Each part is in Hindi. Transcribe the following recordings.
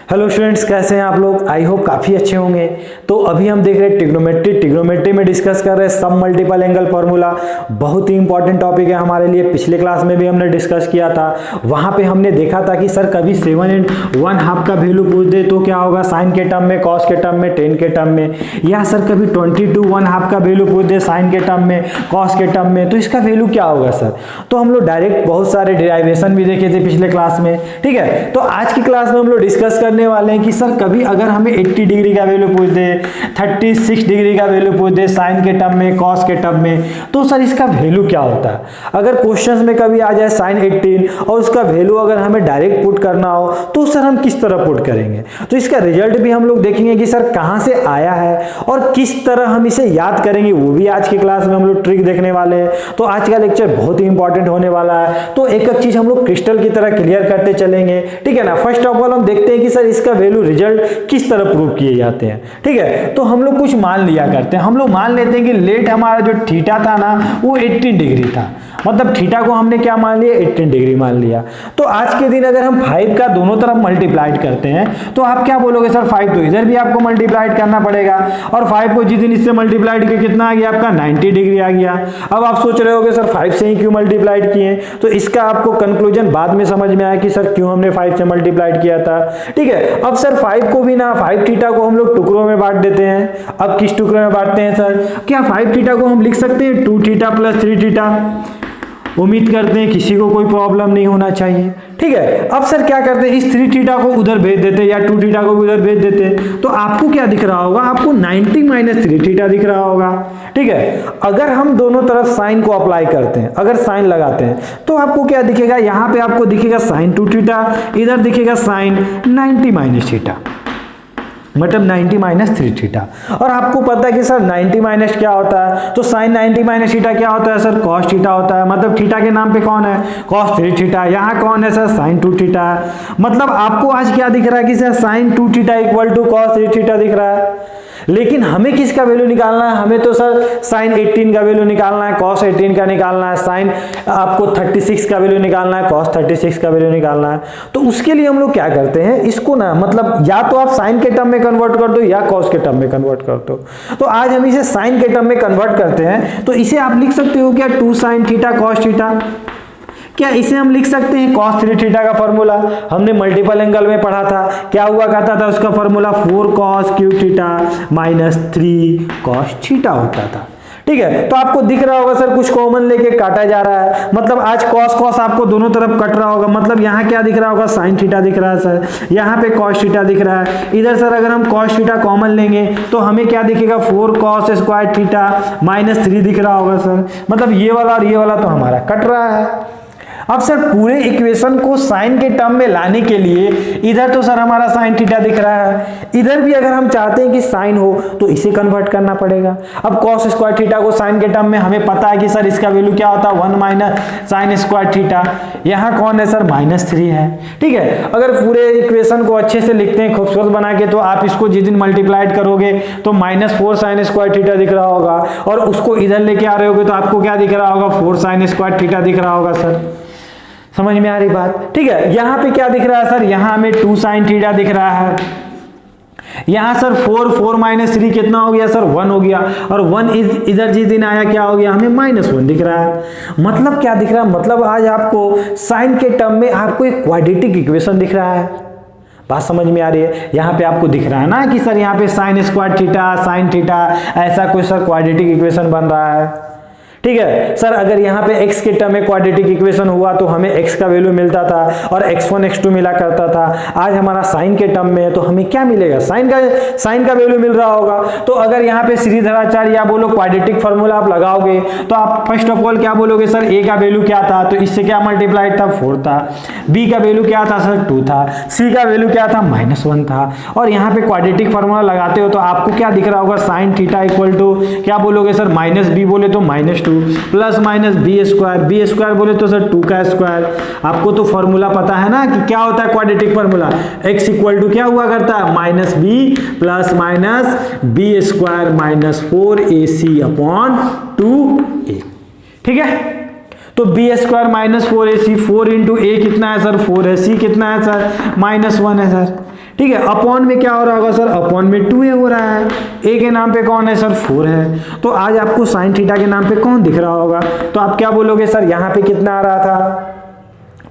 हेलो स्टूडेंट्स, कैसे हैं आप लोग। आई होप काफ़ी अच्छे होंगे। तो अभी हम देख रहे हैं ट्रिग्नोमेट्री में डिस्कस कर रहे हैं सब मल्टीपल एंगल फार्मूला। बहुत ही इंपॉर्टेंट टॉपिक है हमारे लिए। पिछले क्लास में भी हमने डिस्कस किया था। वहाँ पे हमने देखा था कि सर कभी 7 and 1/2 का वैल्यू पूछ दे तो क्या होगा, साइन के टर्म में, कॉस के टर्म में, टेन के टर्म में। या सर कभी 22 1/2 का वैल्यू पूछ दे साइन के टर्म में, कॉस के टर्म में, तो इसका वैल्यू क्या होगा सर। तो हम लोग डायरेक्ट बहुत सारे डिराइवेशन भी देखे थे पिछले क्लास में। ठीक है, तो आज की क्लास में हम लोग डिस्कस करने वाले हैं कि सर कभी अगर हमें 80 डिग्री का वैल्यू पूछ दे, 36 डिग्री का वैल्यू पूछ दे साइन के टर्म में, कॉस के टर्म में, तो सर इसका वैल्यू क्या होता है। अगर क्वेश्चंस में कभी आ जाए साइन 18 और उसका वैल्यू अगर हमें डायरेक्ट पुट करना हो तो सर हम किस तरह पुट करेंगे। तो इसका रिजल्ट भी हम लोग देखेंगे कि सर कहां से आया है और किस तरह हम इसे याद करेंगे, वो भी आज की क्लास में हम लोग ट्रिक देखने वाले हैं। तो आज का लेक्चर बहुत ही इंपॉर्टेंट होने वाला है। तो एक एक चीज हम लोग क्रिस्टल की तरह क्लियर करते चलेंगे। ठीक है ना। फर्स्ट ऑफ ऑल हम देखते हैं कि सर इसका वैल्यू रिजल्ट किस तरह प्रूव किए जाते हैं। ठीक है, तो हम लोग कुछ मान लिया करते हैं। हम लोग मान लेते हैं कि लेट हमारा जो थीटा था ना वो 18 डिग्री था। मतलब थीटा को हमने क्या मान लिया, 18 डिग्री मान लिया। तो आज के दिन अगर हम 5 का दोनों तरफ मल्टीप्लाइड करते हैं तो आप क्या बोलोगे, सर 5 तो इधर भी आपको मल्टीप्लाइड करना पड़ेगा और 5 को जिस दिन इससे मल्टीप्लाइड किया कितना आ गया आपका, 90 डिग्री आ गया। अब आप सोच रहे होगे सर 5 से ही क्यों मल्टीप्लाइड किए, तो इसका आपको कंक्लूजन बाद में समझ में आया कि सर क्यों हमने 5 से मल्टीप्लाइड किया था। ठीक है, अब सर 5 को भी ना, 5 थीटा को हम लोग टुकड़ों में बांट देते हैं। अब किस टुकड़े में बांटते हैं सर, क्या 5 थीटा को हम लिख सकते हैं 2 थीटा प्लस 3 थीटा। उम्मीद करते हैं किसी को कोई प्रॉब्लम नहीं होना चाहिए। ठीक है, अब सर क्या करते हैं, इस 3 थीटा को उधर भेज देते हैं या 2 थीटा को उधर भेज देते हैं। तो आपको क्या दिख रहा होगा, आपको 90 - 3 थीटा दिख रहा होगा। ठीक है, अगर हम दोनों तरफ साइन को अप्लाई करते हैं, अगर साइन लगाते हैं तो आपको क्या दिखेगा, यहां पे आपको दिखेगा साइन 2 थीटा, इधर दिखेगा साइन 90 - थीटा, मतलब 90 - 3 थीटा। और आपको पता है कि सर 90 माइनस क्या होता है, तो साइन 90 - थीटा क्या होता है सर, कॉस थीटा होता है। मतलब थीटा के नाम पे कौन है, कॉस 3 थीटा। यहाँ कौन है सर, साइन 2 थीटा। मतलब आपको आज क्या दिख रहा है कि sir sine 2 theta equal to cos 3 theta दिख रहा है। लेकिन हमें किसका वैल्यू निकालना है, हमें तो सर साइन 18 का वैल्यू निकालना है, कॉस 18 का निकालना है, साइन आपको 36 का वैल्यू निकालना है, कॉस 36 का वैल्यू निकालना है। तो उसके लिए हम लोग क्या करते हैं, इसको ना मतलब या तो आप साइन के टर्म में कन्वर्ट कर दो या कॉस के टर्म में कन्वर्ट कर दो। तो आज हम इसे साइन के टर्म में कन्वर्ट करते हैं। तो इसे आप लिख सकते हो क्या 2 साइन थीटा कॉस थीटा। क्या इसे हम लिख सकते हैं cos 3 थीटा का फॉर्मूला, हमने मल्टीपल एंगल में पढ़ा था, क्या हुआ करता था उसका formula 4 cos cube theta minus 3 cos theta होता था। ठीक है, तो आपको दिख रहा होगा सर कुछ कॉमन लेके काटा जा रहा है। मतलब आज cos आपको दोनों तरफ कट रहा होगा। मतलब यहाँ क्या दिख रहा होगा, साइन थीटा दिख रहा है सर, यहाँ पे cos थीटा दिख रहा है। इधर सर अगर हम cos थीटा कॉमन लेंगे तो हमें क्या दिखेगा, 4 cos स्क्वायर थीटा माइनस 3 दिख रहा होगा सर। मतलब ये वाला और ये वाला तो हमारा कट रहा है। अब सर पूरे इक्वेशन को साइन के टर्म में लाने के लिए इधर तो सर हमारा साइन थीटा दिख रहा है, इधर भी अगर हम चाहते हैं कि साइन हो तो इसे कन्वर्ट करना पड़ेगा। अब कॉस स्क्वायर थीटा को साइन के टर्म में हमें पता है कि सर इसका वैल्यू क्या होता है 1 माइनस साइन स्क्वायर थीटा। यहाँ कौन है सर, -3 है। ठीक है, अगर पूरे इक्वेशन को अच्छे से लिखते हैं खूबसूरत बना के, तो आप इसको जिस दिन मल्टीप्लाइड करोगे तो -4 साइन स्क्वायर थीटा दिख रहा होगा और उसको इधर लेके आ रहे होगे तो आपको क्या दिख रहा होगा, 4 साइन स्क्वायर थीटा दिख रहा होगा सर। समझ में आ रही बात। ठीक है, यहां पे क्या दिख रहा है सर, यहां हमें 2 साइन थीटा दिख रहा है। यहां सर 4 माइनस 3 कितना हो गया सर, 1 हो गया। और 1 इधर जिस दिन आया क्या हो गया, हमें -1 दिख रहा है। मतलब क्या दिख रहा है, मतलब आज आपको साइन के टर्म में आपको एक क्वाड्रेटिक इक्वेशन दिख रहा है। बात समझ में आ रही है। यहाँ पे आपको दिख रहा है ना कि सर यहाँ पे sine square theta sine theta ऐसा कोई सर क्वाड्रेटिक इक्वेशन बन रहा है। ठीक है सर, अगर यहाँ पे x के टर्म में क्वाड्रेटिक इक्वेशन हुआ तो हमें x का वैल्यू मिलता था और x1 x2 मिला करता था। आज हमारा साइन के टर्म में है तो हमें क्या मिलेगा, साइन का वैल्यू मिल रहा होगा। तो अगर यहाँ पे श्रीधराचार्य या बोलो क्वाड्रेटिक फॉर्मूला आप लगाओगे तो आप फर्स्ट ऑफ ऑल क्या बोलोगे, सर a का वैल्यू क्या था, तो इससे क्या मल्टीप्लाइड था 4 था, b का वैल्यू क्या था सर 2 था, c का वैल्यू क्या था -1 था। और यहाँ पे क्वाड्रेटिक फॉर्मूला लगाते हो तो आपको क्या दिख रहा होगा, साइन थीटा इक्वल टू क्या बोलोगे सर, -b बोले तो -2 प्लस माइनस बी स्क्वायर बोले तो सर 2 का स्क्वायर। आपको तो फॉर्मूला पता है ना कि क्या होता है quadratic formula, x equal to क्या हुआ करता है -b plus minus B square minus 4ac upon 2a। ठीक है, तो b square minus 4ac, 4 into a कितना है सर 4 है, सी कितना है सर -1 है सर। ठीक है। अपॉन में क्या हो रहा होगा सर, अपॉन में 2a हो रहा है, a के नाम पे कौन है सर 4 है। तो आज आपको साइन थीटा के नाम पे कौन दिख रहा होगा, तो आप क्या बोलोगे सर यहाँ पे कितना आ रहा था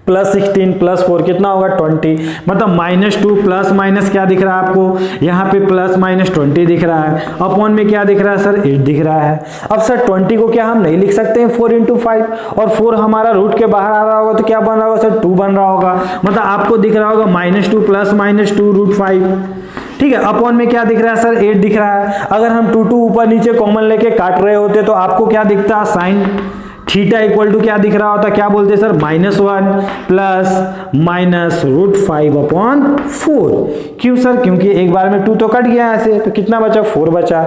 +16 +4 कितना होगा 20, मतलब -2 प्लस माइनस क्या दिख रहा है आपको यहाँ पे +-20 दिख रहा है। अपॉन में क्या दिख रहा है सर 8 दिख रहा है। अब सर 20 को क्या हम नहीं लिख सकते हैं 4 × 5 और 4 हमारा रूट के बाहर आ रहा होगा तो क्या बन रहा होगा सर 2 बन रहा होगा, मतलब आपको दिख रहा होगा -2 + -2 √5। ठीक है। अपॉन में क्या दिख रहा है सर 8 दिख रहा है। अगर हम 2 ऊपर नीचे कॉमन लेके काट रहे होते तो आपको क्या दिखता साइन थीटा इक्वल टू क्या दिख रहा होता, क्या बोलते हैं सर -1 + -√5/4। क्यों सर, क्योंकि एक बार में 2 तो कट गया ऐसे, तो कितना बचा 4 बचा।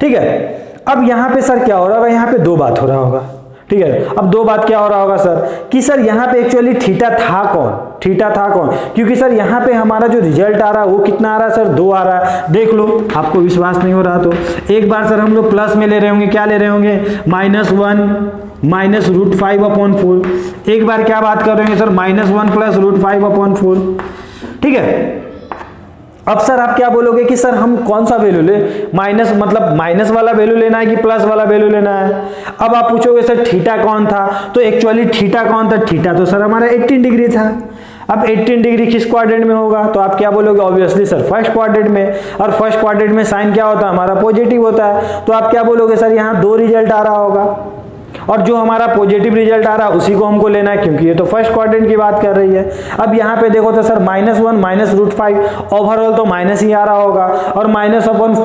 ठीक है। अब यहाँ पे सर क्या हो रहा होगा, यहाँ पे 2 बात हो रहा होगा। ठीक है। अब 2 बात क्या हो रहा होगा सर कि सर यहाँ पे एक्चुअली थीटा था कौन, क्योंकि सर यहाँ पे हमारा जो रिजल्ट आ रहा है वो कितना आ रहा है सर 2 आ रहा है। देख लो, आपको विश्वास नहीं हो रहा तो एक बार सर हम लोग प्लस में ले रहे होंगे, क्या ले रहे होंगे -1 -√5/4। एक बार क्या बात कर रहे हैं सर -1 + √5/4। ठीक है। अब सर आप क्या बोलोगे कि सर हम कौन सा वैल्यू ले, माइनस वाला वैल्यू लेना है कि प्लस वाला वैल्यू लेना है। अब आप पूछोगे सर थीटा कौन था, तो एक्चुअली थीटा कौन था, थीटा तो सर हमारा 18 डिग्री था। अब 18 डिग्री किस क्वाड्रेंट में होगा, तो आप क्या बोलोगे ऑब्वियसली सर फर्स्ट क्वाड्रेंट में, और फर्स्ट क्वाड्रेंट में साइन क्या होता है हमारा पॉजिटिव होता है। तो आप क्या बोलोगे सर यहाँ 2 रिजल्ट आ रहा होगा और जो हमारा पॉजिटिव रिजल्ट आ रहा है उसी को हमको लेना है, क्योंकि ये तो फर्स्ट क्वाड्रेंट की बात कर रही है। अब यहाँ पे देखो तो सर -1 -√5 ओवरऑल तो माइनस ही आ रहा होगा, और -/4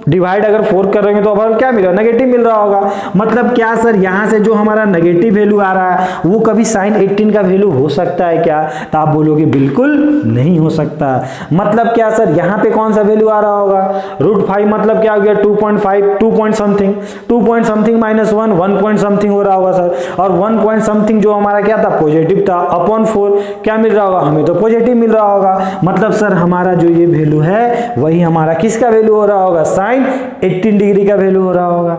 डिवाइड अगर 4 कर रहे हैं तो ओवरऑल क्या मिल रहा है नेगेटिव मिल रहा होगा। मतलब क्या सर यहाँ से जो हमारा नेगेटिव वैल्यू आ रहा है वो कभी साइन 18 का वैल्यू हो सकता है क्या, तो आप बोलोगे बिल्कुल नहीं हो सकता। मतलब क्या सर यहाँ पे कौन सा वैल्यू आ रहा होगा √5, मतलब क्या हो गया 2.5 2 पॉइंट समथिंग -1 1 पॉइंट समथिंग हो रहा होगा सर, और 1 पॉइंट समथिंग जो हमारा क्या था पॉजिटिव था, अपॉन 4 क्या मिल रहा होगा हमें तो पॉजिटिव मिल रहा होगा। मतलब सर हमारा जो ये वैल्यू है वही हमारा किसका वैल्यू हो रहा होगा, साइन 18 डिग्री का वैल्यू हो रहा होगा।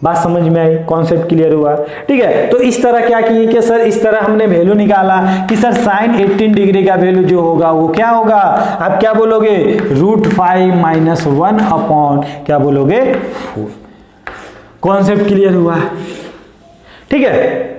बात समझ में आई, कॉन्सेप्ट क्लियर हुआ। ठीक है। तो इस तरह क्या किए कि सर इस तरह हमने वैल्यू निकाला कि सर साइन 18 डिग्री का वैल्यू जो होगा वो क्या होगा, आप क्या बोलोगे √5 - 1 अपॉन क्या बोलोगे 4। कॉन्सेप्ट क्लियर हुआ। ठीक है।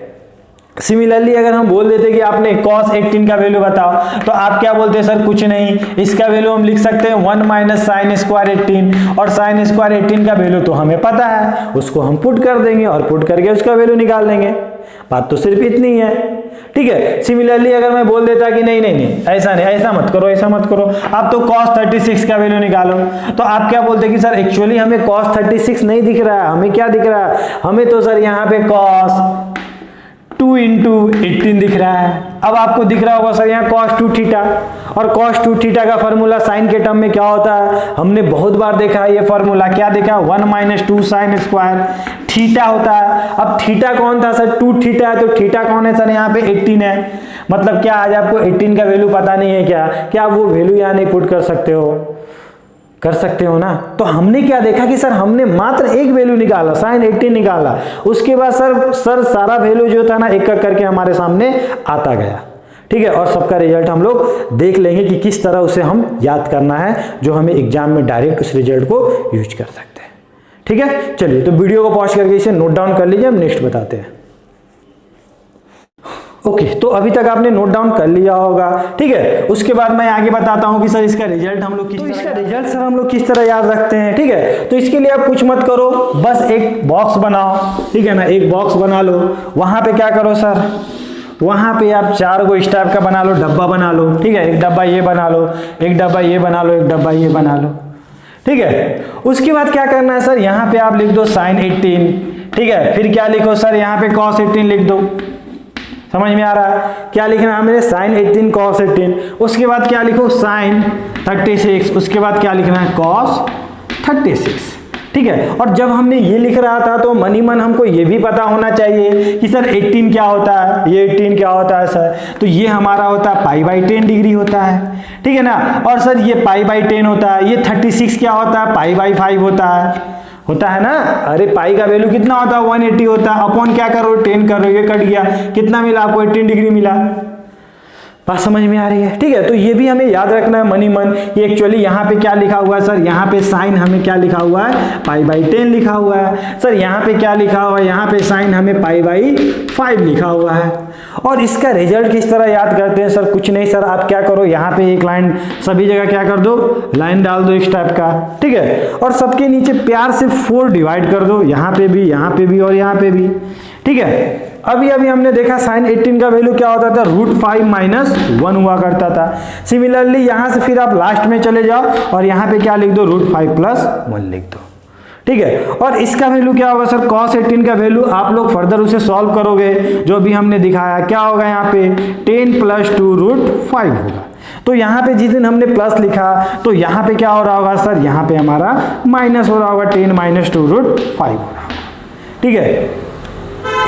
सिमिलरली अगर हम बोल देते कि आपने cos 18 का वैल्यू बताओ, तो आप क्या बोलते हैं सर कुछ नहीं, इसका वैल्यू हम लिख सकते हैं 1 - sin² 18, और sin² 18 का वैल्यू तो हमें पता है, उसको हम पुट कर देंगे और पुट करके उसका वैल्यू निकाल देंगे। बात तो सिर्फ इतनी है। ठीक है। सिमिलरली अगर मैं बोल देता कि नहीं ऐसा नहीं, ऐसा मत करो आप तो cos 36 का वैल्यू निकालो, तो आप क्या बोलते कि सर एक्चुअली हमें cos 36 नहीं दिख रहा है, हमें क्या दिख रहा है, हमें तो सर यहाँ पे cos 2 × 18 दिख रहा है। अब आपको दिख रहा होगा सर यहाँ cos 2 थीटा, और cos 2 थीटा का फॉर्मूला साइन के टर्म में क्या होता है, हमने बहुत बार देखा है ये फॉर्मूला, क्या देखा 1 - 2 sin² थीटा होता है। अब थीटा कौन था सर 2 थीटा है, तो थीटा कौन है सर यहाँ पे 18 है। मतलब क्या आज आपको 18 का वैल्यू पता नहीं है क्या आप वो वैल्यू यहाँ नहीं पुट कर सकते हो ना। तो हमने क्या देखा कि सर हमने मात्र एक वैल्यू निकाला, साइन 18 निकाला, उसके बाद सर सारा वैल्यू जो था ना एक एक करके हमारे सामने आता गया। ठीक है। और सबका रिजल्ट हम लोग देख लेंगे कि किस तरह उसे हम याद करना है, जो हमें एग्जाम में डायरेक्ट उस रिजल्ट को यूज कर सकते हैं। ठीक है। चलिए तो वीडियो को पॉज करके इसे नोट डाउन कर लीजिए, हम नेक्स्ट बताते हैं। ओके। तो अभी तक आपने नोट डाउन कर लिया होगा। ठीक है। उसके बाद मैं आगे बताता हूं कि सर इसका रिजल्ट हम लोग किस तरह याद रखते हैं। ठीक है। तो इसके लिए आप कुछ मत करो, बस एक बॉक्स बनाओ। ठीक है ना, एक बॉक्स बना लो, वहां पे क्या करो सर, वहां पे आप 4 को इस टाइप का बना लो, डब्बा बना लो। ठीक है। एक डब्बा ये बना लो, एक डब्बा ये बना लो, एक डब्बा ये बना लो। ठीक है। उसके बाद क्या करना है सर, यहाँ पे आप लिख दो sin 18। ठीक है। फिर क्या लिखो सर, यहाँ पे cos 18 लिख दो। समझ में आ रहा है क्या लिखना है मेरे, sin 18 cos 18। उसके बाद क्या लिखो sin 36, उसके बाद क्या लिखना है cos 36। ठीक है। और जब हमने ये लिख रहा था तो मन ही मन हमको ये भी पता होना चाहिए कि सर 18 क्या होता है, ये 18 क्या होता है सर, तो ये हमारा होता है π/10 डिग्री होता है। ठीक है ना। और सर ये π/10 होता है, ये 36 क्या होता है, π/5 होता है ना। अरे पाई का वैल्यू कितना होता है 180 होता है, अपॉन क्या करो 10 करो, ये कट गया, कितना मिला आपको 18 डिग्री मिला। बात समझ में आ रही है? ठीक है, तो ये भी हमें याद रखना है मनी मन कि एक्चुअली यहाँ पे क्या लिखा हुआ है सर, यहाँ पे साइन हमें क्या लिखा हुआ है, π/10 लिखा हुआ है सर। यहाँ पे क्या लिखा हुआ है, यहाँ पे साइन हमें π/5 लिखा हुआ है। और इसका रिजल्ट किस तरह याद करते हैं सर? कुछ नहीं सर, आप क्या करो, यहाँ पे एक लाइन सभी जगह क्या कर दो, लाइन डाल दो इस टाइप का, ठीक है, और सबके नीचे प्यार से 4 डिवाइड कर दो, यहाँ पे भी और यहाँ पे भी, ठीक है। अभी हमने देखा साइन 18 का वैल्यू क्या होता था, √5 - 1 हुआ करता था। सिमिलरली यहाँ से फिर आप लास्ट में चले जाओ और यहाँ पे क्या लिख दो, √5 + 1 लिख दो, ठीक है। और इसका वैल्यू क्या होगा सर, cos 18 का वैल्यू आप लोग फर्दर उसे सॉल्व करोगे, जो अभी हमने दिखाया क्या होगा, यहाँ पे 10 + 2 √5 होगा। तो यहाँ पे जिस दिन हमने प्लस लिखा तो यहाँ पे क्या हो रहा होगा सर, यहाँ पे हमारा माइनस हो रहा होगा, 10 - 2 √5 हो रहा होगा, ठीक है।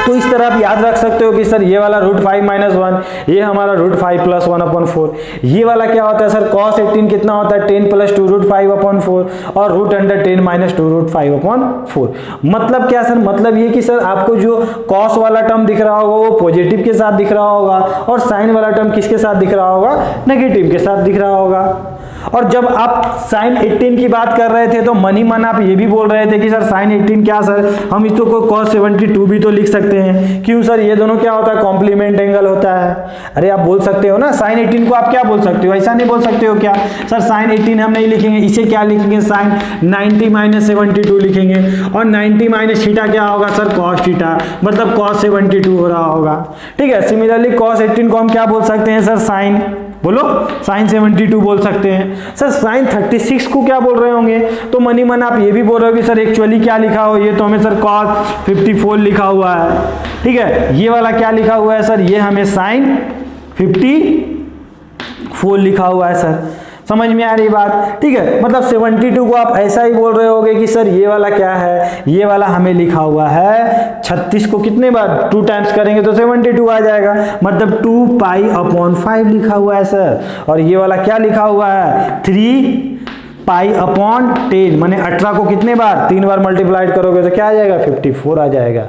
तो इस तरह आप याद रख सकते हो कि सर ये वाला √5 - 1, ये हमारा √5 + 1/4, ये वाला क्या होता है सर, cos 18 कितना होता है, 10 + 2 √5/4 और √10 - 2 √5/4। मतलब क्या सर, मतलब ये कि सर आपको जो cos वाला टर्म दिख रहा होगा वो पॉजिटिव के साथ दिख रहा होगा और साइन वाला टर्म किसके साथ दिख रहा होगा, नेगेटिव के साथ दिख रहा होगा। और जब आप साइन 18 की बात कर रहे थे तो मनी मन आप ये भी बोल रहे थे कि सर साइन 18 क्या सर, हम इसको cos 72 भी तो लिख सकते हैं, क्यों सर, ये दोनों क्या होता है, कॉम्प्लीमेंट एंगल होता है। अरे आप बोल सकते हो ना, साइन 18 को आप क्या बोल सकते हो, ऐसा नहीं बोल सकते हो क्या सर, साइन 18 हम नहीं लिखेंगे, इसे क्या लिखेंगे, साइन 90 - 72 लिखेंगे, और 90 - थीटा क्या होगा सर, cos थीटा, मतलब cos 72 हो रहा होगा, ठीक है। सिमिलरली cos 18 को हम क्या बोल सकते हैं सर, साइन, बोलो, साइन 72 बोल सकते हैं सर। साइन 36 को क्या बोल रहे होंगे, तो मनी मन आप ये भी बोल रहे हो कि सर एक्चुअली क्या लिखा हो, ये तो हमें सर cos 54 लिखा हुआ है, ठीक है। ये वाला क्या लिखा हुआ है सर, ये हमें साइन 54 लिखा हुआ है सर। समझ में आ रही बात, ठीक है। मतलब 72 को आप ऐसा ही बोल रहे होगे कि सर ये वाला क्या है, ये वाला हमें लिखा हुआ है 36 को कितने बार 2 टाइम्स करेंगे तो 72 आ जाएगा, मतलब 2π/5 लिखा हुआ है सर। और ये वाला क्या लिखा हुआ है, 3π/10, माने 18 को कितने बार, 3 बार मल्टीप्लाइड करोगे तो क्या आ जाएगा, 54 आ जाएगा।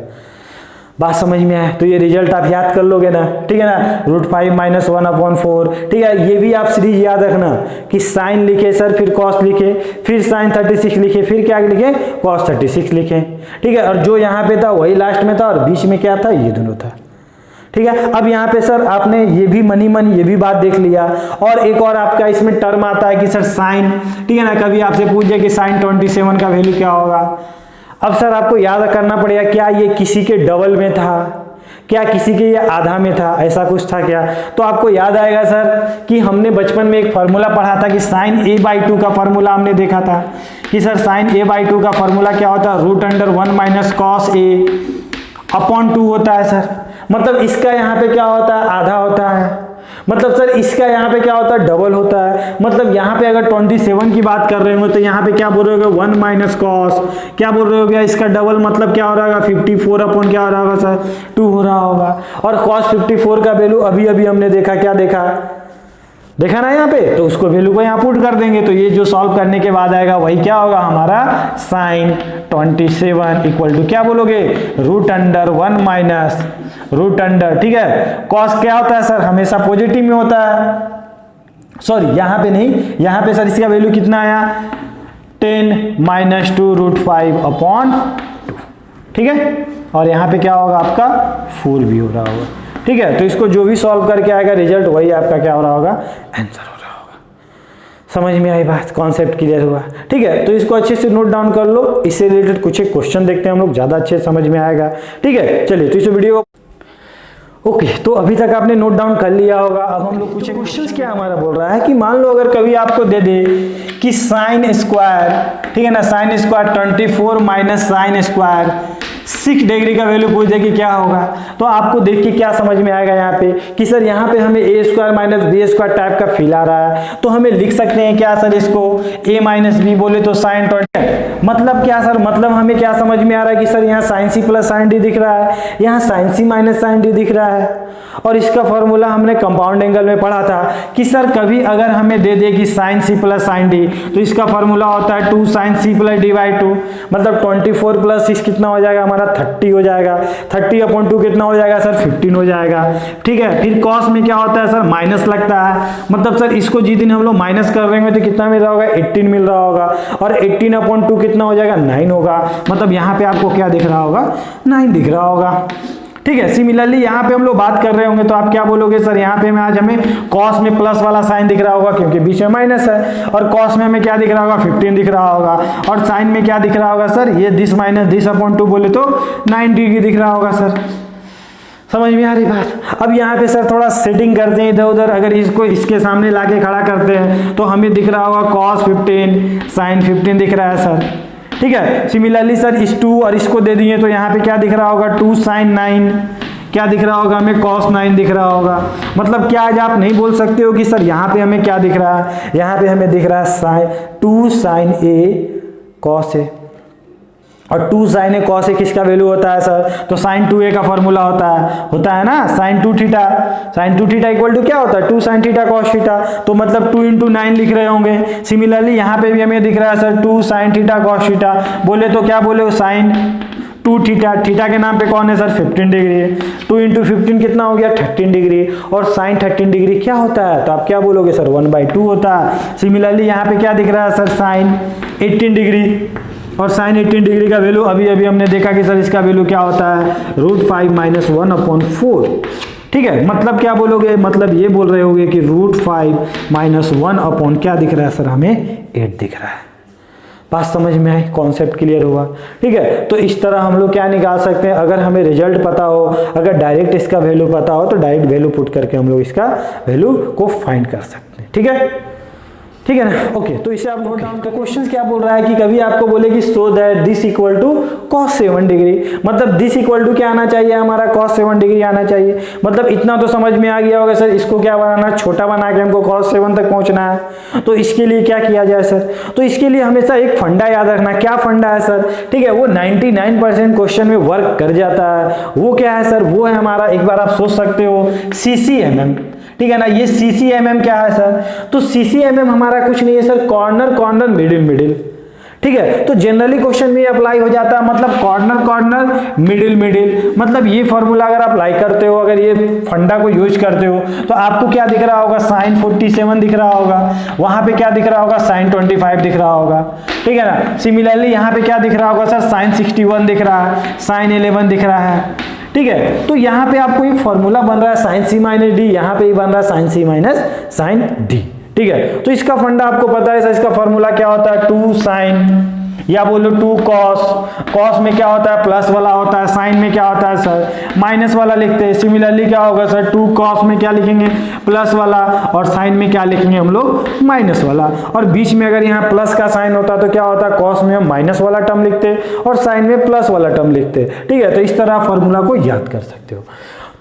बात समझ में आए, तो ये रिजल्ट आप याद कर लोगे ना, ठीक है ना, √5 - 1/4, ठीक है। ये भी आप सीरीज याद रखना कि साइन लिखे सर, फिर cos लिखे, फिर साइन 36 लिखे, फिर क्या लिखे, cos 36 लिखे, ठीक है। और जो यहाँ पे था वही लास्ट में था और बीच में क्या था, ये दोनों था, ठीक है। अब यहाँ पे सर आपने ये भी मनी मन ये भी बात देख लिया, और एक और आपका इसमें टर्म आता है कि सर साइन, ठीक है ना, कभी आपसे पूछ जाए कि साइन 27 का वैल्यू क्या होगा। अब सर आपको याद करना पड़ेगा, क्या ये किसी के डबल में था, क्या किसी के ये आधा में था, ऐसा कुछ था क्या। तो आपको याद आएगा सर कि हमने बचपन में एक फार्मूला पढ़ा था कि साइन a/2 का फार्मूला हमने देखा था कि सर साइन a/2 का फार्मूला क्या होता है, √1 - cos a/2 होता है सर। मतलब इसका यहाँ पे क्या होता है, आधा होता है, मतलब सर इसका यहाँ पे क्या होता है, डबल होता है। मतलब यहाँ पे अगर 27 की बात कर रहे हो तो यहाँ पे क्या बोल रहे हो, 1 - cos, क्या बोल रहे हो, इसका डबल मतलब क्या हो रहा होगा, 54 क्या हो रहा होगा सर, 2 हो रहा होगा। और cos 54 का वैल्यू अभी हमने देखा, क्या देखा ना यहाँ पे, तो उसको वैल्यू को यहाँ पुट कर देंगे, तो ये जो सॉल्व करने के बाद आएगा वही क्या होगा हमारा, साइन 27 इक्वल टू क्या बोलोगे, √1 - √, ठीक है। cos क्या होता है सर, हमेशा पॉजिटिव में होता है, सॉरी यहाँ पे नहीं, यहाँ पे सर इसका वैल्यू कितना आया, 10 - 2 √5/2, ठीक है। और यहाँ पे क्या होगा आपका 4 भी हो रहा होगा, ठीक है। तो इसको जो भी सॉल्व करके आएगा रिजल्ट वही आपका क्या हो रहा होगा, आंसर हो रहा होगा। समझ में आई बात, कॉन्सेप्ट क्लियर हुआ, ठीक है। तो इसको अच्छे से नोट डाउन कर लो, इससे रिलेटेड कुछ एक क्वेश्चन देखते हैं हम लोग, ज्यादा अच्छे समझ में आएगा, ठीक है। चलिए तो इस वीडियो ओके, तो अभी तक आपने नोट डाउन कर लिया होगा। अब हम लोग कुछ क्वेश्चंस क्या हमारा बोल रहा है कि मान लो अगर कभी आपको दे दे कि साइन स्क्वायर, ठीक है ना, sine square 24 - sine square 6 degree का वैल्यू पूछ दे कि क्या होगा, तो आपको देख के क्या समझ में आएगा यहाँ पे कि सर यहाँ पे हमें a² - b² टाइप का फील आ रहा है, तो हमें लिख सकते हैं क्या सर, इसको a - b बोले तो साइन 20, मतलब क्या सर, मतलब हमें क्या समझ में आ रहा है कि सर यहाँ साइन c + साइन d दिख रहा है, यहाँ साइन c - साइन d दिख रहा है। और इसका फॉर्मूला हमने कंपाउंड एंगल में पढ़ा था कि सर कभी अगर हमें दे दे कि साइन c + साइन d, तो इसका फॉर्मूला होता है 2 sin c + d/2, मतलब 24 + 6 कितना हो जाएगा हमारा 30 हो जाएगा, 30/2 कितना हो जाएगा सर 15 हो जाएगा। ठीक है, फिर कॉस में क्या होता है सर माइनस लगता है, मतलब सर इसको जिस दिन हम लोग माइनस कर रहे होंगे तो कितना मिल रहा होगा 18 मिल रहा होगा, और 18/2 कितना हो जाएगा 9 होगा, मतलब यहाँ पे आपको क्या दिख रहा होगा 9 दिख रहा होगा। ठीक है, सिमिलरली यहाँ पे हम लोग बात कर रहे होंगे तो आप क्या बोलोगे सर यहाँ पे आज हमें कॉस में प्लस वाला साइन दिख रहा होगा क्योंकि बीच में माइनस है, और कॉस में हमें क्या दिख रहा होगा 15 दिख रहा होगा, और साइन में क्या दिख रहा होगा सर ये दिस माइनस दिस/2 बोले तो 90 डिग्री दिख रहा होगा सर। समझ में आ रही बात। अब यहाँ पे सर थोड़ा सेटिंग करते हैं इधर उधर, अगर इसको इसके सामने लाके खड़ा करते हैं तो हमें दिख रहा होगा cos 15 sin 15 दिख रहा है सर। ठीक है, सिमिलरली सर इस 2 और इसको दे दिए तो यहाँ पे क्या दिख रहा होगा 2 sin 9, क्या दिख रहा होगा हमें cos 9 दिख रहा होगा। मतलब क्या आज आप नहीं बोल सकते हो कि सर यहाँ पे हमें क्या दिख रहा है, यहाँ पे हमें दिख रहा है 2 sin A cos A, और 2 sin A cos A किसका वैल्यू होता है सर, तो sin 2A का फॉर्मूला होता है ना sin 2 theta, sin 2 theta equal to क्या होता है 2 sin थीटा cos थीटा, तो मतलब 2 × 9 लिख रहे होंगे। सिमिलरली यहाँ पे भी हमें दिख रहा है sir 2 sin theta cos theta, बोले तो क्या बोले sin 2 थीटा, थीटा के नाम पे कौन है सर 15 डिग्री है, 2 × 15 कितना हो गया 13 डिग्री, और sin 13 डिग्री क्या होता है, तो आप क्या बोलोगे सर 1/2 होता है। सिमिलरली यहाँ पे क्या दिख रहा है सर sin 18 डिग्री, और sin 18 डिग्री का वैल्यू अभी हमने देखा कि सर इसका वैल्यू क्या होता है √5 - 1/4। ठीक है, मतलब क्या बोलोगे, मतलब ये बोल रहे होगे कि √5 - 1 क्या दिख रहा है सर हमें 8 दिख रहा है। बात समझ में आई, कॉन्सेप्ट क्लियर हुआ। ठीक है, तो इस तरह हम लोग क्या निकाल सकते हैं, अगर हमें रिजल्ट पता हो, अगर डायरेक्ट इसका वैल्यू पता हो तो डायरेक्ट वैल्यू पुट करके हम लोग इसका वैल्यू को फाइंड कर सकते हैं। ठीक है ना, ओके। तो इसे आप नोट डाउन। तो क्वेश्चन क्या बोल रहा है कि कभी आपको बोले कि so that this equal to cos 7 degree, मतलब दिस इक्वल टू क्या आना चाहिए हमारा cos 7 डिग्री आना चाहिए। मतलब इतना तो समझ में आ गया होगा सर, इसको क्या बनाना है छोटा बना के हमको cos 7 तक पहुंचना है। तो इसके लिए क्या किया जाए सर, तो इसके लिए हमेशा एक फंडा याद रखना। क्या फंडा है सर, ठीक है, वो 99% क्वेश्चन में वर्क कर जाता है। वो क्या है सर, वो है हमारा, एक बार आप सोच सकते हो CCMM। ठीक है ना, ये CCMM क्या है सर, तो CCMM हमारा कुछ नहीं है सर, कॉर्नर मिडिल। ठीक है, तो जनरली क्वेश्चन में अप्लाई हो जाता है, मतलब कॉर्नर मिडिल। मतलब ये फॉर्मूला अगर आप अप्लाई करते हो, अगर ये फंडा को यूज करते हो तो आपको क्या दिख रहा होगा sin 47 दिख रहा होगा, वहां पे क्या दिख रहा होगा sin 25 दिख रहा होगा। ठीक है ना, सिमिलरली यहाँ पे क्या दिख रहा होगा सर sin 61 दिख रहा है, sin 11 दिख रहा है। ठीक है, तो यहाँ पे आपको एक फॉर्मूला बन रहा है sin C - D, यहाँ पे बन रहा है sin C - sin D। ठीक है, तो इसका फंडा आपको पता है सर, इसका फॉर्मूला क्या होता है 2 sin या बोलो 2 cos में क्या होता है प्लस वाला होता है, साइन में क्या होता है सर माइनस वाला लिखते हैं। सिमिलरली क्या होगा सर 2 cos में क्या लिखेंगे प्लस वाला, और साइन में क्या लिखेंगे हम लोग माइनस वाला, और बीच में अगर यहाँ प्लस का साइन होता तो क्या होता cos में हम माइनस वाला टर्म लिखते और साइन में प्लस वाला टर्म लिखते। ठीक है, तो इस तरह फॉर्मूला को याद कर सकते हो।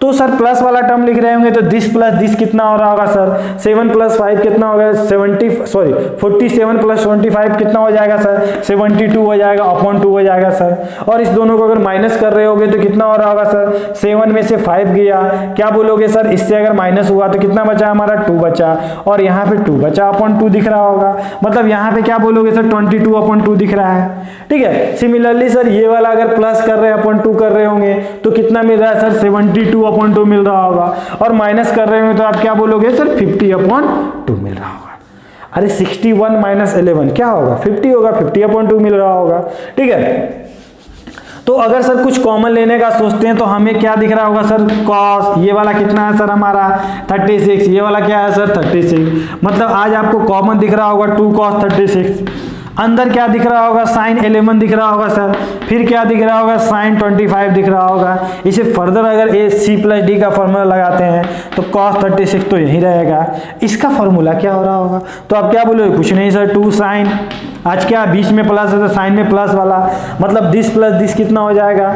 तो सर प्लस वाला टर्म लिख रहे होंगे तो दिस प्लस दिस कितना हो रहा होगा सर 7 + 5 कितना हो गया 47 + 25 कितना हो जाएगा सर 72 हो जाएगा, /2 हो जाएगा सर। और इस दोनों को अगर माइनस कर रहे होगे तो कितना हो रहा होगा सर 7 में से 5 गया, क्या बोलोगे सर इससे अगर माइनस हुआ तो कितना बचा हमारा 2 बचा, और यहाँ पे 2 बचा /2 दिख रहा होगा, मतलब यहाँ पे क्या बोलोगे सर 22/2 दिख रहा है। ठीक है, सिमिलरली सर ये वाला अगर प्लस कर रहे हैं /2 कर रहे होंगे तो कितना मिल रहा है सर 72/2 मिल रहा होगा, और माइनस कर रहे होंगे तो आप क्या बोलोगे सर 50/2 मिल रहा होगा। अरे 61 - 11 क्या होगा 50 होगा, 50/2 मिल रहा होगा। ठीक है, तो अगर सर कुछ कॉमन लेने का सोचते हैं तो हमें क्या दिख रहा होगा सर cos, ये वाला कितना है सर हमारा 36, ये वाला क्या है सर 36, मतलब आज आपको कॉमन दिख रहा होगा 2 cos 36। अंदर क्या दिख रहा होगा sin 11 दिख रहा होगा सर, फिर क्या दिख रहा होगा sin 25 दिख रहा होगा। इसे फर्दर अगर C+D का फॉर्मूला लगाते हैं तो cos 36 तो यही रहेगा। इसका फॉर्मूला क्या हो रहा होगा, तो आप क्या बोलोगे कुछ नहीं सर 2 sin, आज क्या बीच में प्लस है तो साइन में प्लस वाला, मतलब दिस प्लस दिस कितना हो जाएगा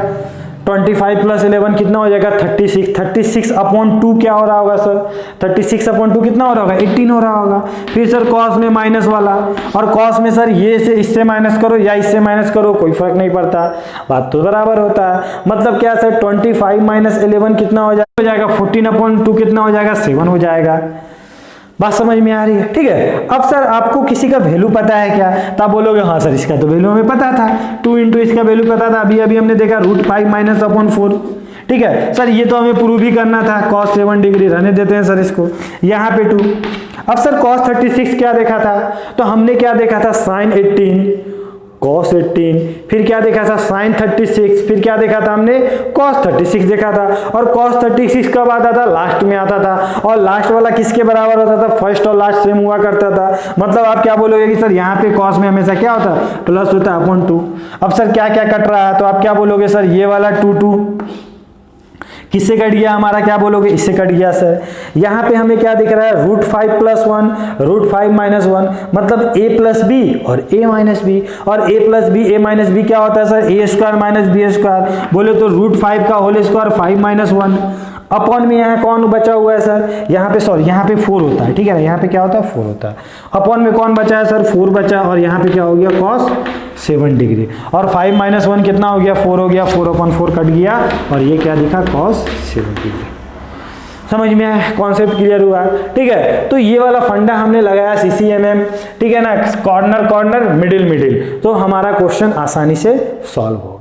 25 + 11 कितना हो जाएगा 36/2 क्या हो रहा होगा सर 36/2 कितना हो रहा होगा 18 हो रहा होगा। फिर सर cos में माइनस वाला, और cos में सर ये से इससे माइनस करो या इससे माइनस करो कोई फर्क नहीं पड़ता, बात तो बराबर होता है। मतलब क्या सर 25 - 11 कितना हो जाएगा 14/2 कितना हो जाएगा 7 हो जाएगा। बात समझ में आ रही है? ठीक है। अब सर आपको किसी का वैल्यू पता है क्या? तो आप बोलोगे हाँ सर इसका तो वैल्यू हमें पता था, 2 इंटू इसका वैल्यू पता था, अभी अभी हमने देखा √5 माइनस अपॉन 4। ठीक है सर, ये तो हमें प्रूव ही करना था, cos 7 डिग्री, रहने देते हैं सर इसको, यहाँ पे 2। अब सर cos 36 क्या देखा था? तो हमने क्या देखा था? sin 18, cos 18, फिर क्या देखा था? sin 36, फिर क्या देखा था हमने? cos 36 देखा था। और cos 36 कब आता था? लास्ट में आता था। और लास्ट वाला किसके बराबर होता था? फर्स्ट और लास्ट सेम हुआ करता था। मतलब आप क्या बोलोगे कि सर यहाँ पे cos में हमेशा क्या होता है? प्लस होता है अपॉन 2। अब सर क्या क्या कट रहा है? तो आप क्या बोलोगे? सर ये वाला 2 किससे कट गया हमारा? क्या बोलोगे? इससे कट गया सर। यहाँ पे हमें क्या दिख रहा है? √5 + 1, √5 - 1, मतलब a + b और a - b, और a + b a - b क्या होता है सर? a² - b²। बोले तो √5 का होल स्क्वायर 5 - 1 अपॉन में यहाँ कौन बचा हुआ है सर? यहाँ पे सॉरी, यहाँ पे 4 होता है, ठीक है ना, यहाँ पे क्या होता है? 4 होता है। अपॉन में कौन बचा है सर? 4 बचा, और यहाँ पे क्या हो गया? cos 7 डिग्री, और 5 - 1 कितना हो गया? 4 हो गया, 4/4 कट गया, और ये क्या दिखा? cos 7 degree. समझ में आया? कॉन्सेप्ट क्लियर हुआ? ठीक है, तो ये वाला फंडा हमने लगाया CCMM, ठीक है ना, कॉर्नर कॉर्नर, मिडिल मिडिल, तो हमारा क्वेश्चन आसानी से सॉल्व हो गया।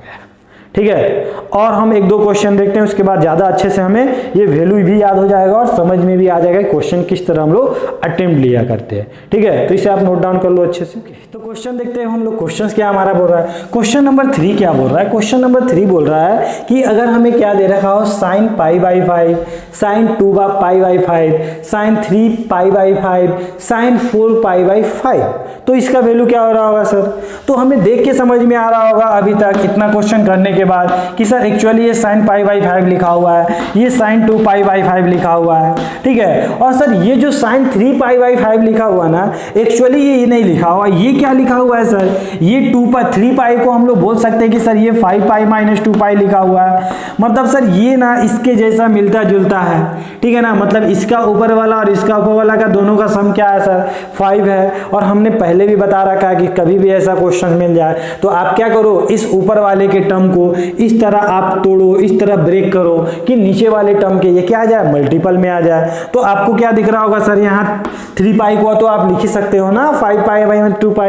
ठीक है, और हम 1-2 क्वेश्चन देखते हैं, उसके बाद ज़्यादा अच्छे से हमें ये वैल्यू भी याद हो जाएगा और समझ में भी आ जाएगा क्वेश्चन किस तरह हम लोग अटेम्प्ट लिया करते हैं। ठीक है, तो इसे आप नोट डाउन कर लो अच्छे से। तो क्वेश्चन देखते हैं हम लोग, क्वेश्चन क्या हमारा बोल रहा है। क्वेश्चन नंबर 3 क्या बोल रहा है? क्वेश्चन नंबर 3 बोल रहा है कि अगर हमें क्या दे रखा हो? sin π/5, sin 2π/5, sin 3π/5, sin 4π/5, तो इसका वैल्यू क्या हो रहा होगा सर? तो हमें देख के समझ में आ रहा होगा अभी तक इतना क्वेश्चन करने के बाद कि सर एक्चुअली ये sin π/5 लिखा हुआ है, ये sin 2π/5 लिखा हुआ है। ठीक है, और सर ये जो sin 3π/5 लिखा हुआ ना, एक्चुअली ये नहीं लिखा हुआ, ये क्या लिखा हुआ है सर? ये 3π को हम लोग बोल सकते हैं कि सर ये 5π - 2π लिखा हुआ है। मतलब सर ये ना इसके जैसा मिलता जुलता है, ठीक है ना, मतलब इसका ऊपर वाला और इसका ऊपर वाला का दोनों का सम क्या है सर? 5 है। और हमने पहले भी बता रखा है कि कभी भी ऐसा क्वेश्चन मिल जाए तो आप क्या करो, इस ऊपर वाले के टर्म को इस तरह आप तोड़ो, इस तरह ब्रेक करो कि नीचे वाले टर्म के ये क्या आ जाए? मल्टीपल में आ जाए। तो आपको क्या दिख रहा होगा सर? यहाँ 3π को तो आप लिख ही सकते हो ना, 5π/ 2π।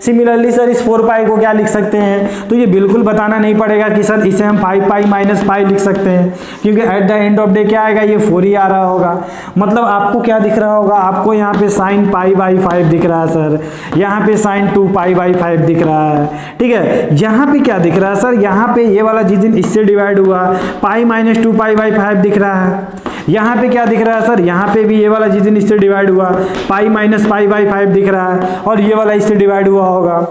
सिमिलरली सर इस 4π को क्या लिख सकते हैं? तो ये बिल्कुल बताना नहीं पड़ेगा कि सर इसे हम 5π - π लिख सकते हैं, क्योंकि at the end of day क्या आएगा? ये 4 ही आ रहा होगा। मतलब आपको क्या दिख रहा होगा? आपको यहाँ पे sin π/5 दिख रहा है सर, यहाँ पे sin 2π/5 दिख रहा है। ठीक है, यहाँ पे क्या दिख रहा है सर? यहाँ पे ये वाला जिस दिन इससे डिवाइड हुआ π - 2π/5 दिख रहा है। यहाँ पे क्या दिख रहा है सर? यहाँ पे भी ये वाला जिस दिन इससे डिवाइड हुआ π - π/5 दिख रहा है, और ये वाला इससे डिवाइड हुआ होगा।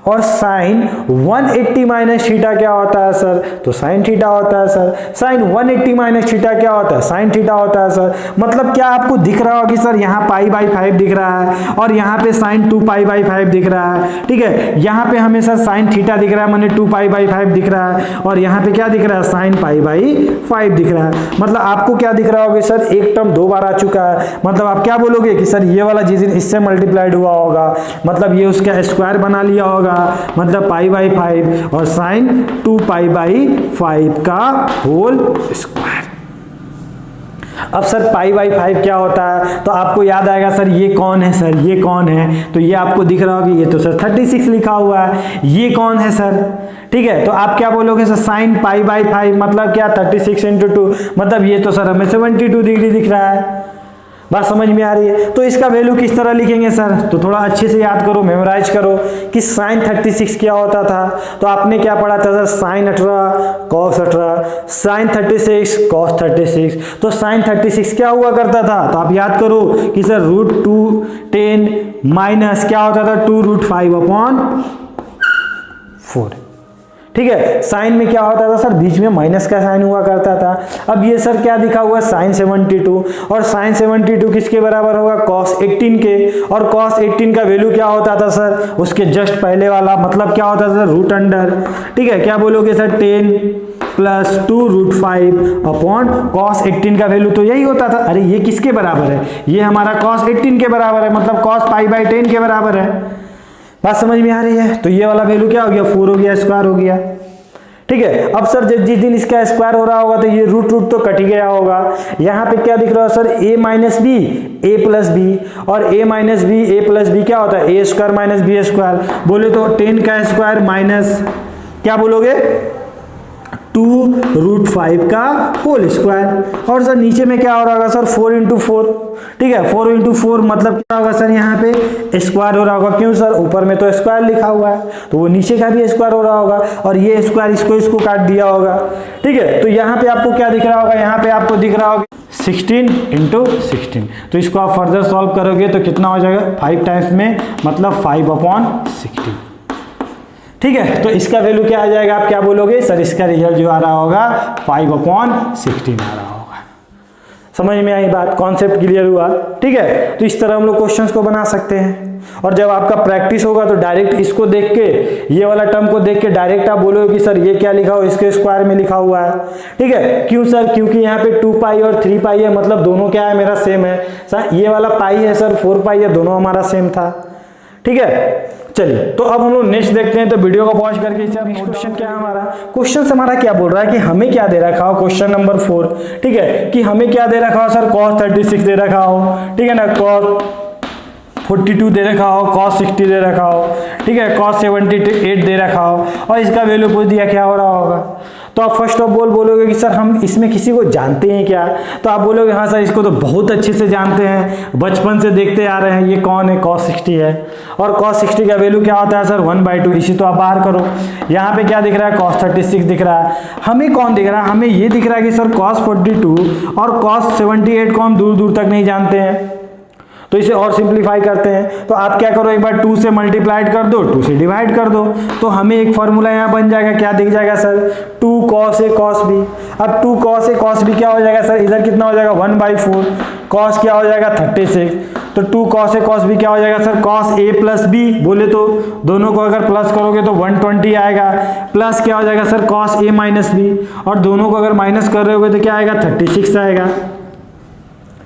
और sin 180 - थीटा क्या होता है सर? तो sin थीटा होता है सर। sin 180 - थीटा क्या होता है? sin थीटा होता है सर। मतलब क्या आपको दिख रहा होगा कि सर यहाँ π/5 दिख रहा है, और यहाँ पे sin 2π/5 दिख रहा है। ठीक है, यहाँ पे हमेशा sin थीटा दिख रहा है, माने 2π/5 दिख रहा है, और यहाँ पे क्या दिख रहा है? sin π/5 दिख रहा है। मतलब आपको क्या दिख रहा होगा सर? एक टर्म 2 बार आ चुका है। मतलब आप क्या बोलोगे कि सर ये वाला जिस दिन इससे मल्टीप्लाइड हुआ होगा, मतलब ये उसका स्क्वायर बना लिया होगा, मतलब π/5 और sin 2π/5 का होल स्क्वायर। अब सर π/5 क्या होता है? तो आपको याद आएगा सर ये कौन है सर? ये कौन है? तो ये आपको दिख रहा होगा, ये तो सर 36 लिखा हुआ है। ये कौन है सर? ठीक है, तो आप क्या बोलोगे सर? sin π/5 मतलब क्या? 36 × 2, मतलब ये तो सर हमें 72 डिग्री दिख रहा है। बात समझ में आ रही है? तो इसका वैल्यू किस तरह लिखेंगे सर? तो थोड़ा अच्छे से याद करो, मेमोराइज करो कि sin 36 क्या होता था। तो आपने क्या पढ़ा था sir? sin 18 cos 18, sin 36 cos 36। तो sin 36 क्या हुआ करता था? तो आप याद करो कि सर √210 माइनस क्या होता था? 2√5/4। ठीक है, साइन में क्या होता था सर? बीच में माइनस का साइन हुआ करता था। अब ये सर क्या दिखा हुआ? sin 72, और sin 72 किसके बराबर होगा? cos 18 के। और cos 18 का वैल्यू क्या होता था सर? उसके जस्ट पहले वाला, मतलब क्या होता था? √अंडर। ठीक है, क्या बोलोगे सर? 10 + 2√5 cos 18 का वैल्यू तो यही होता था। अरे ये किसके बराबर है? ये हमारा cos 18 के बराबर है, मतलब cos π/10 के बराबर है। बात समझ में आ रही है? तो ये वाला वैल्यू क्या हो गया? 4 हो गया, स्क्वायर हो गया। ठीक ठीक है। अब सर जिस दिन इसका स्क्वायर हो रहा होगा तो ये रूट तो कट ही गया होगा। यहाँ पे क्या दिख रहा है sir, a minus B A plus B, और a minus B A plus B क्या होता है, A square minus B square, बोले तो 10 का स्क्वायर माइनस क्या बोलोगे 2√5 का होल स्क्वायर। और सर नीचे में क्या हो रहा होगा सर 4 × 4, ठीक है 4 × 4 मतलब क्या होगा सर, यहाँ पे स्क्वायर हो रहा होगा, क्यों सर ऊपर में तो स्क्वायर लिखा हुआ है तो वो नीचे का भी स्क्वायर हो रहा होगा, और ये स्क्वायर इसको काट दिया होगा, ठीक है। तो यहाँ पे आपको क्या दिख रहा होगा, यहाँ पे आपको दिख रहा होगा 16 × 16। तो इसको आप फर्दर सॉल्व करोगे तो कितना हो जाएगा 5 टाइम्स में मतलब 5/16, ठीक है। तो इसका वैल्यू क्या आ जाएगा, आप क्या बोलोगे सर, इसका रिजल्ट जो आ रहा होगा 5/16 आ रहा होगा। समझ में आई बात, कॉन्सेप्ट क्लियर हुआ, ठीक है। तो इस तरह हम लोग क्वेश्चंस को बना सकते हैं, और जब आपका प्रैक्टिस होगा तो डायरेक्ट इसको देख के, ये वाला टर्म को देख के डायरेक्ट आप बोलोगे कि सर ये क्या लिखा हो, इसके स्क्वायर में लिखा हुआ है, ठीक है। क्यों सर, क्योंकि यहाँ पे 2π और 3π है, मतलब दोनों क्या है मेरा सेम है सर, ये वाला पाई है सर 4π है, दोनों हमारा सेम था, ठीक है। चलिए तो अब हम लोग नेक्स्ट देखते हैं, तो वीडियो को पॉज करके इसे क्वेश्चन क्या है हमारा, क्वेश्चन हमारा क्या बोल रहा है कि हमें क्या दे रखा हो, क्वेश्चन नंबर 4, ठीक है, कि हमें क्या दे रखा हो सर, cos 36 दे रखा हो, ठीक है ना, cos 42 दे रखा हो, cos 60 दे रखा हो, ठीक है, cos 78 दे रखा हो, और इसका वैल्यू पूछ दिया क्या हो रहा होगा। तो आप फर्स्ट ऑफ ऑल बोलोगे कि सर हम इसमें किसी को जानते हैं क्या, तो आप बोलोगे हाँ सर इसको तो बहुत अच्छे से जानते हैं, बचपन से देखते आ रहे हैं, ये कौन है, cos 60 है, और cos 60 का वैल्यू क्या होता है सर 1/2, इसी तो आप बाहर करो। यहाँ पे क्या दिख रहा है, cos 36 दिख रहा है, हमें कौन दिख रहा है, हमें ये दिख रहा है कि सर cos 42 और cos 78 को हम दूर दूर तक नहीं जानते हैं, तो इसे और सिंप्लीफाई करते हैं। तो आप क्या करो, एक बार 2 से मल्टीप्लाइड कर दो, 2 से डिवाइड कर दो, तो हमें एक फॉर्मूला यहाँ बन जाएगा, क्या दिख जाएगा sir 2 cos A cos B। अब 2 cos A cos B क्या हो जाएगा सर, इधर कितना हो जाएगा 1/4, cos क्या हो जाएगा 36, तो 2 cos A cos B क्या हो जाएगा sir cos A plus B, बोले तो दोनों को अगर प्लस करोगे तो 120 आएगा, प्लस क्या हो जाएगा sir cos A minus B, और दोनों को अगर माइनस कर रहे होगे तो क्या आएगा 36 आएगा,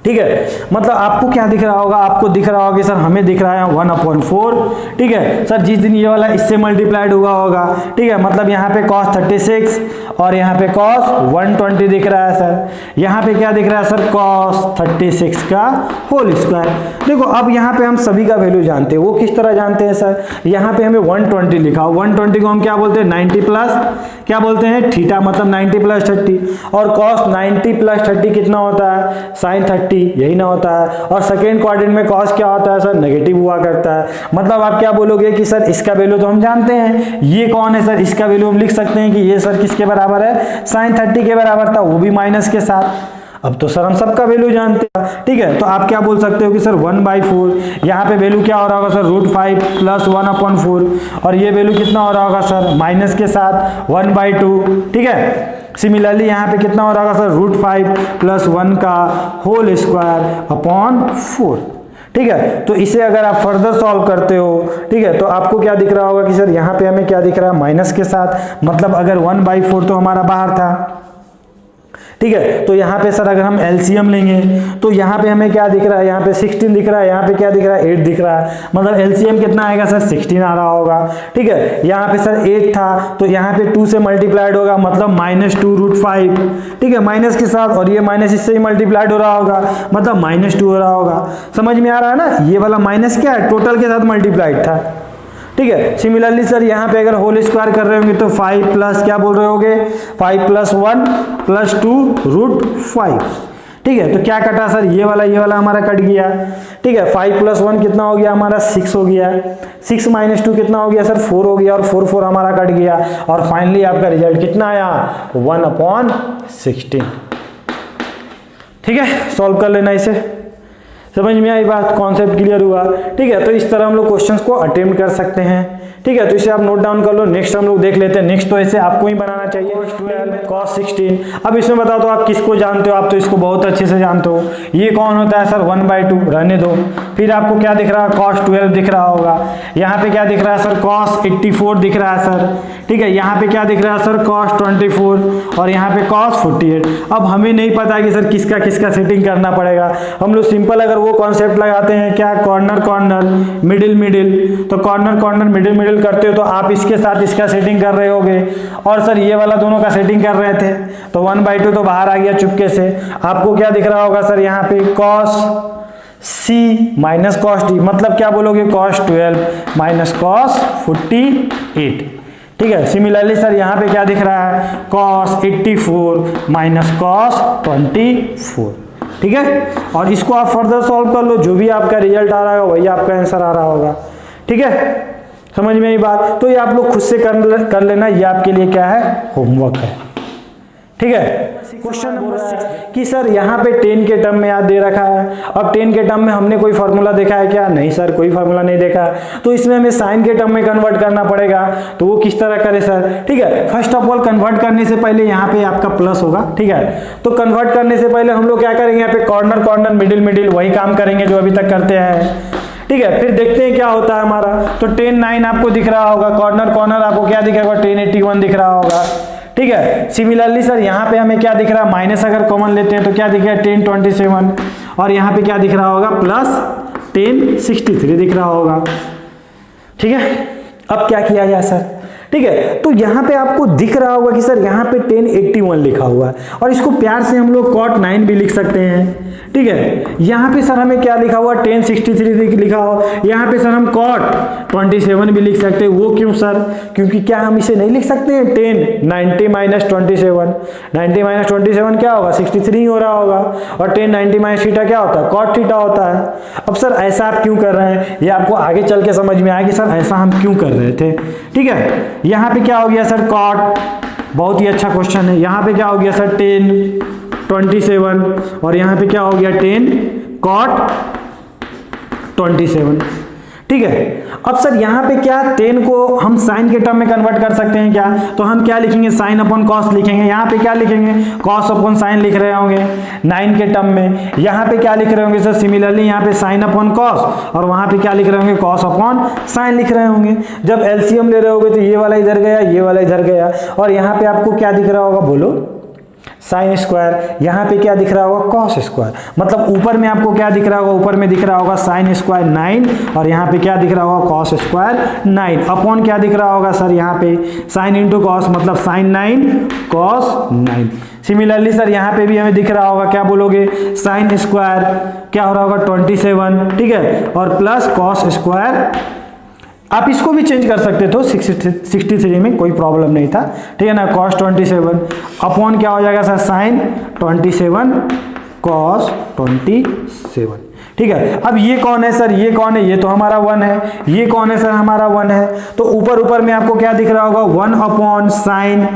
ठीक है। मतलब आपको क्या दिख रहा होगा, आपको दिख रहा होगा कि सर हमें दिख रहा है 1/4, ठीक है सर, जिस दिन ये वाला इससे मल्टीप्लाइड हुआ होगा, ठीक है, मतलब यहाँ पे cos 36 और यहाँ पे cos 120 दिख रहा है सर, यहाँ पे क्या दिख रहा है सर cos 36 का होल स्क्वायर। देखो अब यहाँ पे हम सभी का वैल्यू जानते हैं, वो किस तरह जानते हैं सर, यहाँ पे हमें 120 लिखा हो, 120 को हम क्या बोलते हैं 90 प्लस क्या बोलते हैं थीटा, मतलब 90 + 30, और cos 90 + 30 कितना होता है sin 30, यही ना होता है, और सेकेंड क्वाड्रेंट में cos क्या होता है सर नेगेटिव हुआ करता है। मतलब आप क्या बोलोगे कि सर इसका वैल्यू तो हम जानते हैं, ये कौन है सर, इसका वैल्यू हम लिख सकते हैं कि ये सर किसके बराबर है, sin 30 के बराबर था, वो भी माइनस के साथ। अब तो सर हम सबका वैल्यू जानते हैं, ठीक है। तो आप क्या बोल सकते हो कि सर 1/4, यहाँ पे वैल्यू क्या हो रहा होगा सर √5 + 1/4, और ये वैल्यू कितना हो रहा होगा सर माइनस के साथ 1/2, ठीक है। सिमिलरली यहाँ पे कितना हो रहा होगा सर √5 + 1 का होल स्क्वायर अपॉन 4, ठीक है। तो इसे अगर आप फर्दर सॉल्व करते हो, ठीक है, तो आपको क्या दिख रहा होगा कि सर यहाँ पे हमें क्या दिख रहा है माइनस के साथ, मतलब अगर 1/4 तो हमारा बाहर था, ठीक है। तो यहाँ पे सर अगर हम एलसीएम लेंगे तो यहाँ पे हमें क्या दिख रहा है, यहाँ पे 16 दिख रहा है, यहाँ पे क्या दिख रहा है 8 दिख रहा है, मतलब एलसीएम कितना आएगा सर 16 आ रहा होगा, ठीक है। यहाँ पे सर 8 था तो यहाँ पे 2 से मल्टीप्लाइड होगा, मतलब -2√5, ठीक है, माइनस के साथ, और ये माइनस इससे ही मल्टीप्लाइड हो रहा होगा, मतलब -2 हो रहा होगा। समझ में आ रहा है ना, ये वाला माइनस क्या है टोटल के साथ मल्टीप्लाइड था, ठीक है। सिमिलरली सर यहाँ पे अगर होल स्क्वायर कर रहे होंगे तो 5 प्लस क्या बोल रहे होगे 5 + 1 + 2√5, ठीक है। तो क्या कटा सर, ये वाला हमारा कट गया, ठीक है। 5 + 1 कितना हो गया हमारा 6 हो गया, 6 - 2 कितना हो गया सर 4 हो गया, और 4 हमारा कट गया, और फाइनली आपका रिजल्ट कितना आया 1/16, ठीक है। सॉल्व कर लेना इसे, समझ में आई बात, कॉन्सेप्ट क्लियर हुआ, ठीक है। तो इस तरह हम लोग क्वेश्चंस को अटेम्प्ट कर सकते हैं, ठीक है। तो इसे आप नोट डाउन कर लो। नेक्स्ट हम लोग देख लेते हैं, नेक्स्ट तो ऐसे आपको ही बनाना चाहिए cos 16। अब इसमें बता दो आप किसको जानते हो, आप तो इसको बहुत अच्छे से जानते हो, ये कौन होता है सर 1/2, रहने दो। फिर आपको क्या दिख रहा है cos 12 दिख रहा होगा, यहाँ पे क्या दिख रहा है सर cos 84 दिख रहा है सर, ठीक है। यहाँ पे क्या दिख रहा है सर cos 24, और यहाँ पे cos 48। अब हमें नहीं पता कि सर किसका किसका सेटिंग करना पड़ेगा, हम लोग सिंपल अगर वो कॉन्सेप्ट लगाते हैं क्या, कॉर्नर कॉर्नर मिडिल मिडिल। तो कॉर्नर कॉर्नर मिडिल मिडिल करते हो तो आप इसके साथ इसका सेटिंग कर रहे होगे, और सर ये वाला दोनों का सेटिंग कर रहे थे, तो 1/2 तो बाहर आ गया चुपके से। आपको क्या दिख रहा होगा सर यहाँ पे, cos C minus cos D, मतलब क्या बोलोगे, cos 12 माइनस cos 48। ठीक है, सिमिलरली सर यहाँ पे क्या दिख रहा है, cos 84 माइनस cos 24। ठीक है, और इसको आप फर्दर सॉल्व कर लो, जो भी आपका रिजल्ट आ रहा होगा वही आपका आंसर आ रहा होगा। ठीक है, समझ में आई बात। तो ये आप लोग खुद से कर लेना, ये आपके लिए क्या है, होमवर्क है। ठीक है, क्वेश्चन नंबर 6 कि सर यहाँ पे 10 के टर्म में याद दे रखा है। अब 10 के टर्म में हमने कोई फार्मूला देखा है क्या, नहीं सर कोई फार्मूला नहीं देखा, तो इसमें हमें साइन के टर्म में कन्वर्ट करना पड़ेगा। तो वो किस तरह करे सर, ठीक है, फर्स्ट ऑफ ऑल कन्वर्ट करने से पहले यहाँ पे आपका प्लस होगा। ठीक है, तो कन्वर्ट करने से पहले हम लोग क्या करेंगे, यहाँ पे कॉर्नर कॉर्नर मिडिल मिडिल वही काम करेंगे जो अभी तक करते हैं। ठीक है, फिर देखते हैं क्या होता है हमारा। तो 10 9 आपको दिख रहा होगा, कॉर्नर कॉर्नर आपको क्या दिखेगा, 10 81 दिख रहा होगा। ठीक है, सिमिलरली सर यहाँ पे हमें क्या दिख रहा है, माइनस अगर कॉमन लेते हैं तो क्या दिख रहा है, 10 27, और यहाँ पे क्या दिख रहा होगा, प्लस 10 63 दिख रहा होगा। ठीक है, अब क्या किया जाए सर, ठीक है, तो यहाँ पे आपको दिख रहा होगा कि सर यहाँ पे 10 81 लिखा हुआ है, और इसको प्यार से हम लोग cot 9 भी लिख सकते हैं। ठीक है, यहाँ पे सर हमें क्या लिखा हुआ, 10 63 लिखा हो, यहाँ पे सर हम cot 27 भी लिख सकते हैं। वो क्यों सर, क्योंकि क्या हम इसे नहीं लिख सकते हैं 10 90 माइनस 27, 90 माइनस 27 क्या होगा, 63 हो रहा होगा, और 10 90 माइनस थीटा क्या होता है, cot थीटा होता है। अब सर ऐसा आप क्यों कर रहे हैं, ये आपको आगे चल के समझ में आएगा कि सर ऐसा हम क्यों कर रहे थे। ठीक है, यहाँ पे क्या हो गया सर, cot, बहुत ही अच्छा क्वेश्चन है। यहाँ पे क्या हो गया सर, 10 27, और यहाँ पे क्या हो गया 10 cot 27। ठीक है, अब सर यहाँ पे क्या 10 को हम साइन के टर्म में कन्वर्ट कर सकते हैं क्या, तो हम क्या लिखेंगे, साइन अपॉन कॉस लिखेंगे। यहाँ पे क्या लिखेंगे, कॉस अपॉन साइन लिख रहे होंगे 9 के टर्म में। यहाँ पे क्या लिख रहे होंगे सर, सिमिलरली यहाँ पे साइन अपॉन कॉस, और वहाँ पे क्या लिख रहे होंगे, कॉस अपॉन साइन लिख रहे होंगे। जब एलसीएम ले रहे होगे तो ये वाला इधर गया, ये वाला इधर गया, और यहाँ पे आपको क्या दिख रहा होगा, बोलो, साइन स्क्वायर। यहाँ पे क्या दिख रहा होगा, कॉस स्क्वायर। मतलब ऊपर में आपको क्या दिख रहा होगा, ऊपर में दिख रहा होगा साइन स्क्वायर 9, और यहाँ पे क्या दिख रहा होगा, कॉस स्क्वायर 9, अपॉन क्या दिख रहा होगा सर, यहाँ पे साइन इंटू कॉस, मतलब साइन 9 कॉस 9। सिमिलरली सर यहाँ पे भी हमें दिख रहा होगा, क्या बोलोगे, साइन स्क्वायर क्या हो रहा होगा 27, ठीक है, और प्लस कॉस स्क्वायर। आप इसको भी चेंज कर सकते थे 63 में, कोई प्रॉब्लम नहीं था। ठीक है ना, cos 27 अपॉन क्या हो जाएगा सर, साइन 27 cos 27। ठीक है, अब ये कौन है सर, ये कौन है, ये तो हमारा 1 है, ये कौन है सर, हमारा 1 है। तो ऊपर ऊपर में आपको क्या दिख रहा होगा, 1 अपॉन साइन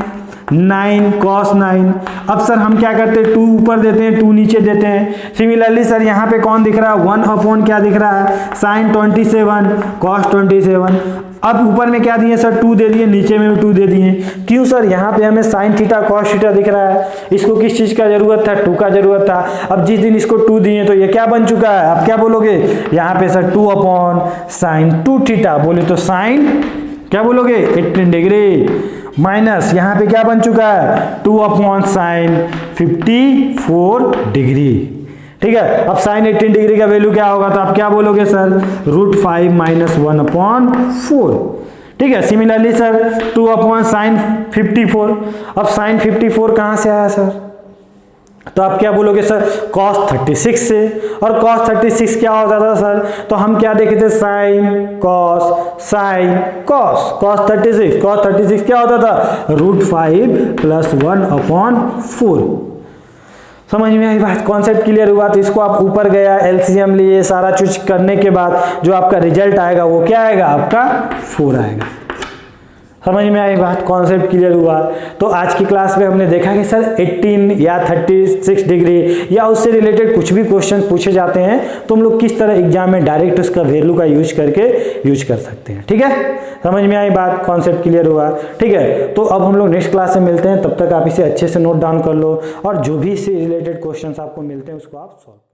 9 cos 9। अब सर हम क्या करते हैं, 2 ऊपर देते हैं, 2 नीचे देते हैं। सिमिलरली सर यहाँ पे कौन दिख रहा है, 1 अपॉन क्या दिख रहा है, साइन 27 cos 27। अब ऊपर में क्या दिए सर, 2 दे दिए, नीचे में भी 2 दे दिए। क्यों सर, यहाँ पे हमें साइन थीटा cos थीटा दिख रहा है, इसको किस चीज का जरूरत था, 2 का जरूरत था। अब जिस दिन इसको 2 दिए तो ये क्या बन चुका है, आप क्या बोलोगे, यहाँ पे सर 2 अपॉन साइन 2 थीटा, बोले तो साइन क्या बोलोगे 18 डिग्री, माइनस यहाँ पे क्या बन चुका है, 2 अपॉन साइन 54 डिग्री। ठीक है, अब साइन 18 डिग्री का वैल्यू क्या होगा, तो आप क्या बोलोगे सर, √5 माइनस 1 अपॉन 4। ठीक है, सिमिलरली सर 2 अपॉन साइन 54। अब साइन 54 कहाँ से आया सर, तो आप क्या बोलोगे सर, cos 36 से। और cos 36 क्या होता था सर, तो हम क्या देखे थे, साइन cos cos 36 क्या होता था, √5 प्लस 1 अपॉन 4। समझ में आई बात, कॉन्सेप्ट क्लियर हुआ। तो इसको आप ऊपर गया, एलसीएम लिए, सारा चीज करने के बाद जो आपका रिजल्ट आएगा वो क्या आएगा, आपका 4 आएगा। समझ में आई बात, कॉन्सेप्ट क्लियर हुआ। तो आज की क्लास में हमने देखा कि सर 18 या 36 डिग्री या उससे रिलेटेड कुछ भी क्वेश्चन पूछे जाते हैं तो हम लोग किस तरह एग्जाम में डायरेक्ट उसका वैल्यू का यूज कर सकते हैं। ठीक है, समझ में आई बात, कॉन्सेप्ट क्लियर हुआ। ठीक है, तो अब हम लोग नेक्स्ट क्लास में मिलते हैं, तब तक आप इसे अच्छे से नोट डाउन कर लो और जो भी इससे रिलेटेड क्वेश्चन आपको मिलते हैं उसको आप सॉल्व